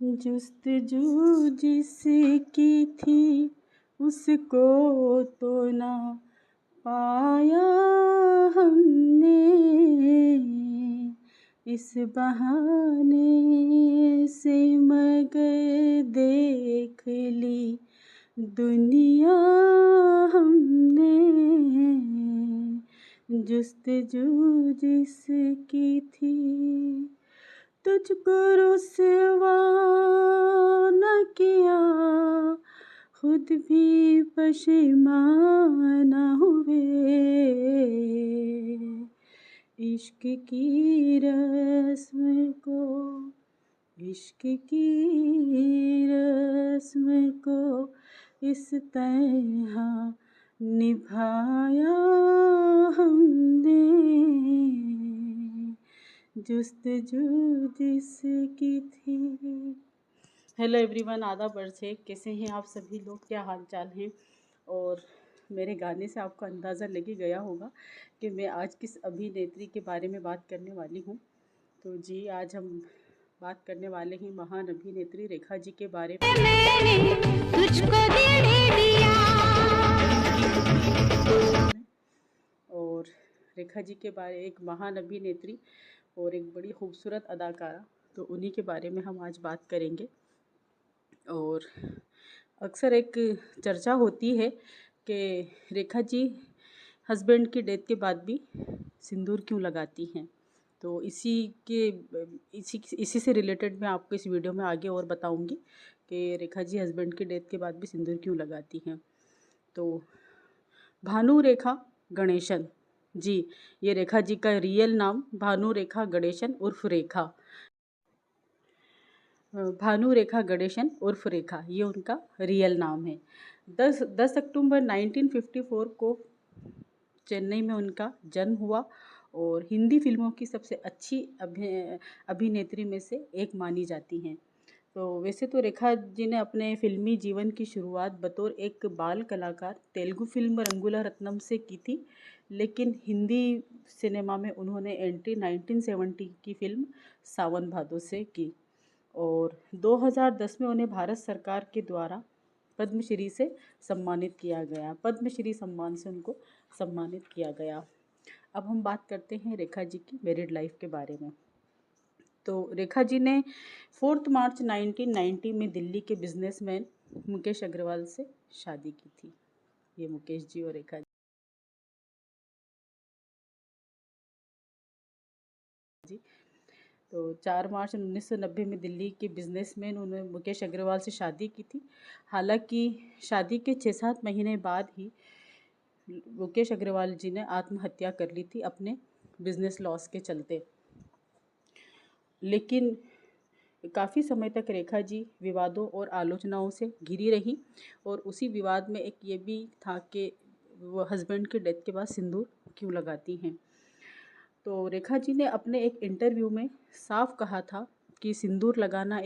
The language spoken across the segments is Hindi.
जुस्तजू जिसकी थी उसको तो ना पाया हमने, इस बहाने से मगर देख ली दुनिया हमने। जुस्तजू जिसकी थी तुझको रुसवा न किया, खुद भी पशेमान हुए। इश्क की रस्म को, इश्क की रस्म को इस तरह निभाया हमने, जुस्तजू जिसकी थी। हेलो एवरीवन, आदाब बरसे, कैसे हैं आप सभी लोग, क्या हाल चाल हैं। और मेरे गाने से आपको अंदाज़ा लग ही गया होगा कि मैं आज किस अभिनेत्री के बारे में बात करने वाली हूँ। तो जी, आज हम बात करने वाले हैं महान अभिनेत्री रेखा जी के बारे में। और रेखा जी के बारे, एक महान अभिनेत्री और एक बड़ी खूबसूरत अदाकारा, तो उन्हीं के बारे में हम आज बात करेंगे। और अक्सर एक चर्चा होती है कि रेखा जी हस्बैंड की डेथ के बाद भी सिंदूर क्यों लगाती हैं। तो इसी से रिलेटेड मैं आपको इस वीडियो में आगे और बताऊंगी कि रेखा जी हस्बैंड की डेथ के बाद भी सिंदूर क्यों लगाती हैं। तो भानु रेखा गणेशन जी, ये रेखा जी का रियल नाम भानु रेखा गणेशन उर्फ रेखा, भानु रेखा गणेशन उर्फ रेखा, ये उनका रियल नाम है। 10 अक्टूबर 1954 को चेन्नई में उनका जन्म हुआ और हिंदी फिल्मों की सबसे अच्छी अभिनेत्री में से एक मानी जाती हैं। तो वैसे तो रेखा जी ने अपने फिल्मी जीवन की शुरुआत बतौर एक बाल कलाकार तेलुगु फिल्म रंगुला रत्नम से की थी, लेकिन हिंदी सिनेमा में उन्होंने एंट्री 1970 की फिल्म सावन भादो से की। और 2010 में उन्हें भारत सरकार के द्वारा पद्मश्री से सम्मानित किया गया, पद्मश्री सम्मान से उनको सम्मानित किया गया। अब हम बात करते हैं रेखा जी की मैरिड लाइफ के बारे में। तो रेखा जी ने 4 मार्च 1990 में दिल्ली के बिजनेसमैन मुकेश अग्रवाल से शादी की थी। ये मुकेश जी और रेखा जी। तो 4 मार्च 1990 में दिल्ली के बिजनेसमैन उन्होंने मुकेश अग्रवाल से शादी की थी। हालांकि शादी के 6-7 महीने बाद ही मुकेश अग्रवाल जी ने आत्महत्या कर ली थी अपने बिजनेस लॉस के चलते। लेकिन काफ़ी समय तक रेखा जी विवादों और आलोचनाओं से घिरी रही और उसी विवाद में एक ये भी था कि वो हस्बैंड की डेथ के बाद सिंदूर क्यों लगाती हैं। तो रेखा जी ने अपने एक इंटरव्यू में साफ कहा था कि सिंदूर लगाना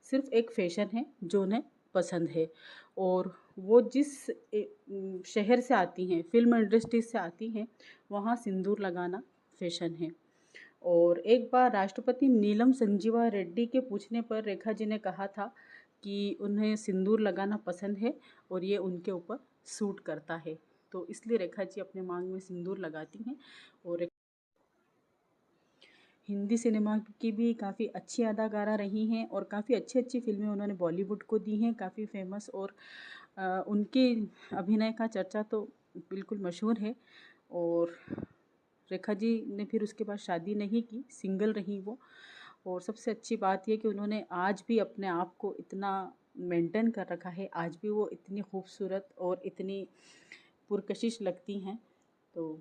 सिर्फ एक फ़ैशन है जो उन्हें पसंद है, और वो जिस शहर से आती हैं, फिल्म इंडस्ट्री से आती हैं, वहाँ सिंदूर लगाना फ़ैशन है। और एक बार राष्ट्रपति नीलम संजीवा रेड्डी के पूछने पर रेखा जी ने कहा था कि उन्हें सिंदूर लगाना पसंद है और ये उनके ऊपर सूट करता है। तो इसलिए रेखा जी अपने मांग में सिंदूर लगाती हैं। और हिंदी सिनेमा की भी काफ़ी अच्छी अदाकारा रही हैं और काफ़ी अच्छी अच्छी फिल्में उन्होंने बॉलीवुड को दी हैं, काफ़ी फेमस। और उनके अभिनय का चर्चा तो बिल्कुल मशहूर है। और रेखा जी ने फिर उसके बाद शादी नहीं की, सिंगल रही वो। और सबसे अच्छी बात यह कि उन्होंने आज भी अपने आप को इतना मेंटेन कर रखा है, आज भी वो इतनी खूबसूरत और इतनी पुरकशिश लगती हैं। तो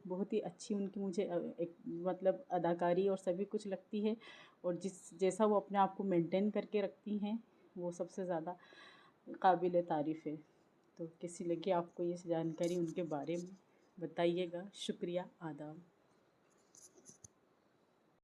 बहुत ही अच्छी उनकी मुझे एक मतलब अदाकारी और सभी कुछ लगती है। और जैसा वो अपने आप को मेंटेन करके रखती हैं, वो सबसे ज़्यादा काबिल तारीफ़ है। तो कैसी लगी आपको ये जानकारी उनके बारे में, बताइएगा। शुक्रिया, आदाब।